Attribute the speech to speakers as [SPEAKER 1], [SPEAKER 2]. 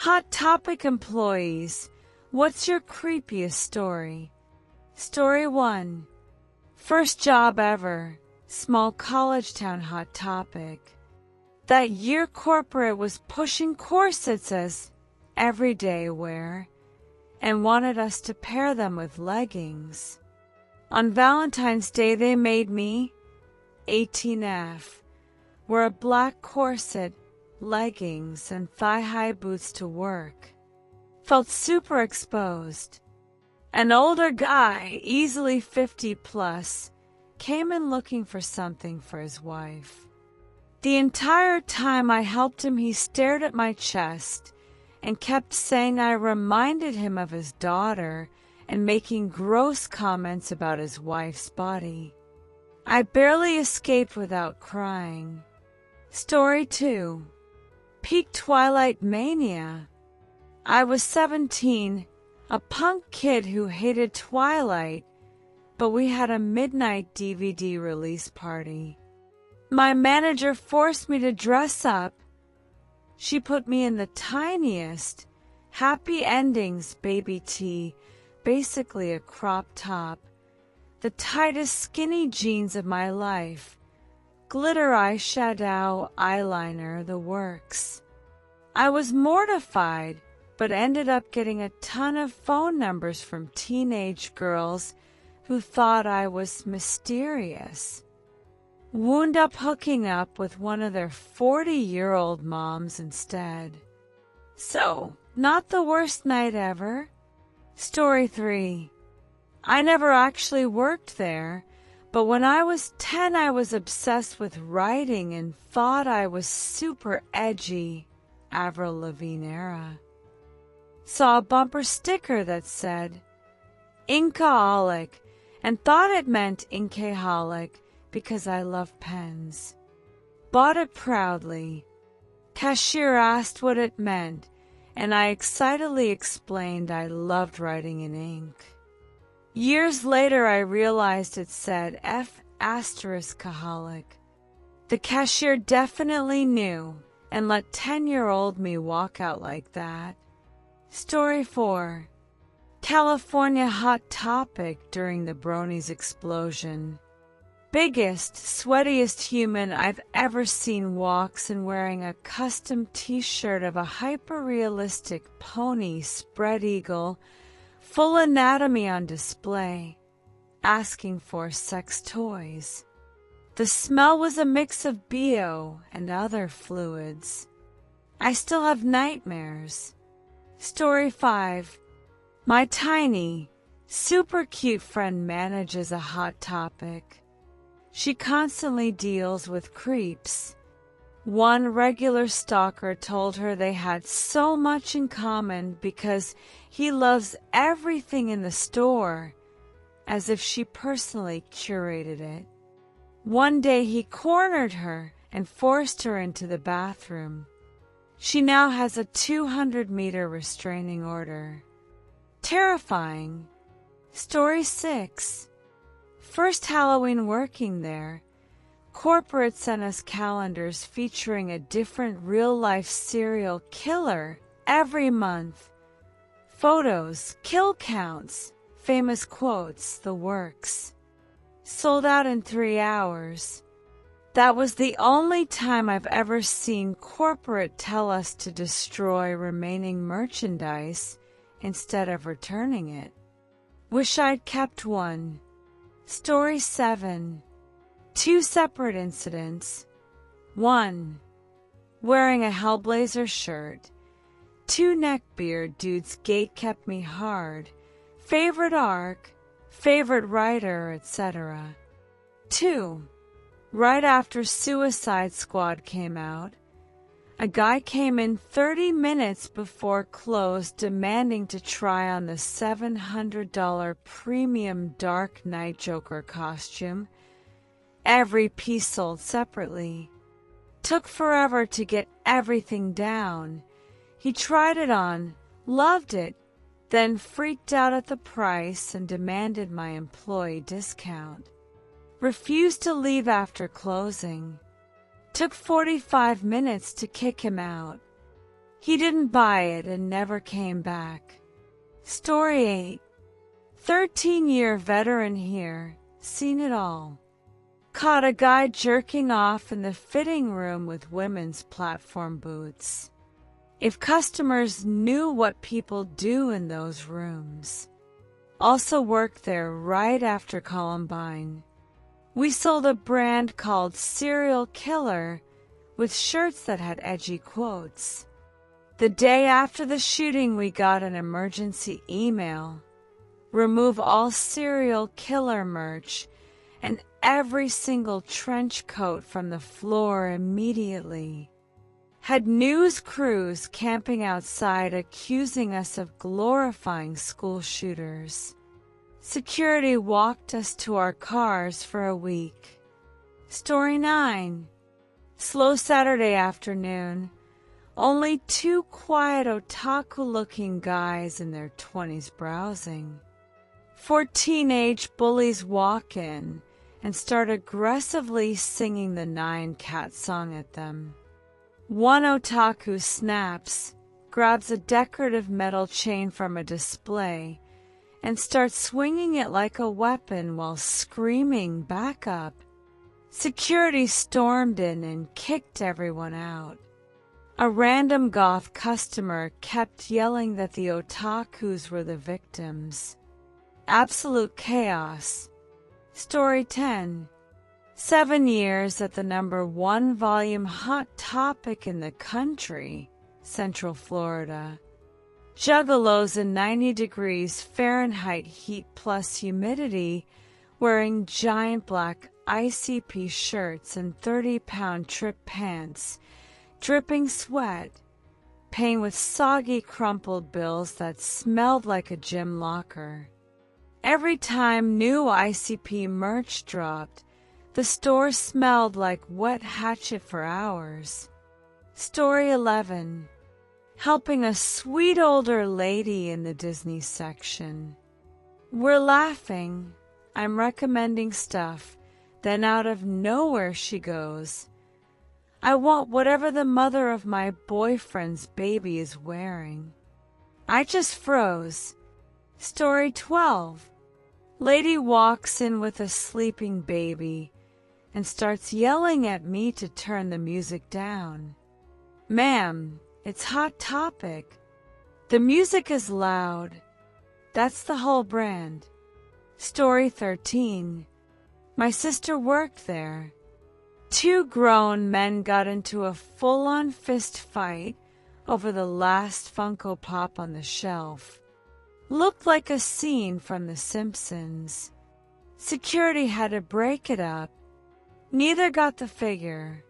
[SPEAKER 1] Hot Topic employees, what's your creepiest story? Story 1. First job ever, small college town. Hot Topic. That year corporate was pushing corsets as everyday wear and wanted us to pair them with leggings. On Valentine's Day they made me, 18F, wear a black corset, leggings, and thigh-high boots to work. Felt super exposed. An older guy, easily 50 plus, came in looking for something for his wife. The entire time I helped him, he stared at my chest and kept saying I reminded him of his daughter and making gross comments about his wife's body. I barely escaped without crying. Story 2. Peak Twilight Mania. I was 17, a punk kid who hated Twilight, but we had a midnight DVD release party. My manager forced me to dress up. She put me in the tiniest Happy Endings baby tee, basically a crop top, the tightest skinny jeans of my life, glitter eyeshadow, eyeliner, the works. I was mortified, but ended up getting a ton of phone numbers from teenage girls who thought I was mysterious. Wound up hooking up with one of their 40-year-old moms instead. So, not the worst night ever. Story 3. I never actually worked there, but when I was 10 I was obsessed with writing and thought I was super edgy, Avril Lavigne era. Saw a bumper sticker that said, Inkaholic, and thought it meant Inkaholic because I love pens. Bought it proudly. Cashier asked what it meant, and I excitedly explained I loved writing in ink. Years later I realized it said F***aholic. The cashier definitely knew and let 10-year-old me walk out like that. Story 4. California Hot Topic during the Bronies explosion. Biggest, sweatiest human I've ever seen walks in wearing a custom t-shirt of a hyper-realistic pony spread eagle, full anatomy on display, asking for sex toys. The smell was a mix of BO and other fluids. I still have nightmares. Story 5. My tiny, super cute friend manages a Hot Topic. She constantly deals with creeps. One regular stalker told her they had so much in common because he loves everything in the store, as if she personally curated it. One day he cornered her and forced her into the bathroom. She now has a 200-meter restraining order. Terrifying. Story 6. First Halloween working there, corporate sent us calendars featuring a different real-life serial killer every month. Photos, kill counts, famous quotes, the works. Sold out in 3 hours. That was the only time I've ever seen corporate tell us to destroy remaining merchandise instead of returning it. Wish I'd kept one. Story 7. 2 separate incidents. 1. Wearing a Hellblazer shirt. 2 neckbeard dudes gate kept me hard. Favorite arc, favorite writer, etc. 2. Right after Suicide Squad came out, a guy came in 30 minutes before close demanding to try on the $700 premium Dark Knight Joker costume. Every piece sold separately. Took forever to get everything down. He tried it on, loved it, then freaked out at the price and demanded my employee discount. Refused to leave after closing. Took 45 minutes to kick him out. He didn't buy it and never came back. Story 8. 13-year veteran here, seen it all. Caught a guy jerking off in the fitting room with women's platform boots. If customers knew what people do in those rooms. Also worked there right after Columbine. We sold a brand called Serial Killer with shirts that had edgy quotes. The day after the shooting, we got an emergency email. Remove all serial killer merch and every single trench coat from the floor immediately. Had news crews camping outside accusing us of glorifying school shooters. Security walked us to our cars for a week. Story 9. Slow Saturday afternoon. Only 2 quiet otaku-looking guys in their 20s browsing. 4 teenage bullies walk in and start aggressively singing the 9 Cat song at them. One otaku snaps, grabs a decorative metal chain from a display, and starts swinging it like a weapon while screaming, "Back up!" Security stormed in and kicked everyone out. A random goth customer kept yelling that the otakus were the victims. Absolute chaos. Story 10. 7 years at the #1 volume hot topic in the country, Central Florida. Juggalos in 90 degrees Fahrenheit heat plus humidity, wearing giant black ICP shirts and 30-pound trip pants, dripping sweat, paying with soggy crumpled bills that smelled like a gym locker. Every time new ICP merch dropped, the store smelled like wet hatchet for hours. Story 11. Helping a sweet older lady in the Disney section. We're laughing. I'm recommending stuff. Then out of nowhere she goes, "I want whatever the mother of my boyfriend's baby is wearing." I just froze. Story 12. Lady walks in with a sleeping baby and starts yelling at me to turn the music down. "Ma'am, it's Hot Topic. The music is loud." That's the whole brand. Story 13. My sister worked there. 2 grown men got into a full-on fist fight over the last Funko Pop on the shelf. Looked like a scene from The Simpsons. Security had to break it up. Neither got the figure.